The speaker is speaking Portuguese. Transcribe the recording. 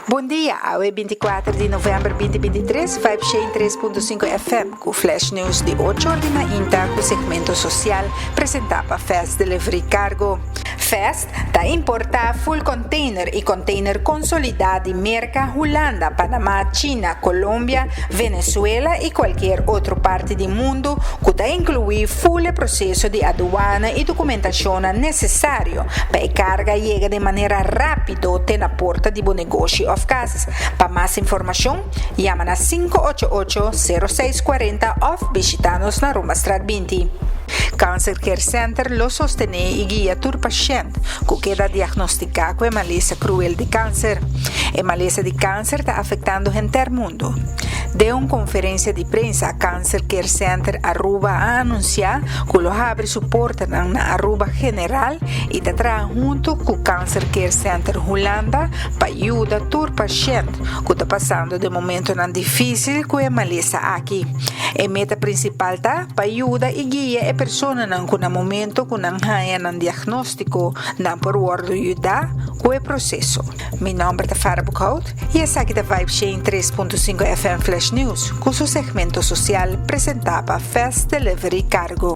Bom dia, hoje é 24 de novembro de 2023, 503.5 FM, com Flash News de 8 horas na Inta, com o segmento social, apresentado para Fast Delivery Cargo. Fast está importar full container e container consolidado de merca Holanda, Panamá, China, Colômbia, Venezuela e qualquer outra parte do mundo, que está incluir full processo de aduana e documentação necessário para a carga chegue de maneira rápida até na porta de bom negócio of casas. Para mais informação, chama na 588-0640 ou visita-nos na Roma Strat 20. Cancer Care Center lo sostiene e guia tur paciente que queda diagnosticado com maleza cruel de câncer. A maleza de câncer está afetando o inteiro mundo. De uma conferência de prensa, Cancer Care Center Aruba a anunciar que lo abre suporte na Aruba General e está junto com Cancer Care Center Holanda para ajudar tur paciente que está passando de momento difícil com a maleza aqui. A meta principal está para ajudar e guiar a pessoa que no momento que não há um diagnóstico não por ajudar com o processo. Meu nome é Farah Bukhout e essa aqui é a Vibe 3.5 FM Flash News, com seu segmento social apresentado para Fast Delivery Cargo.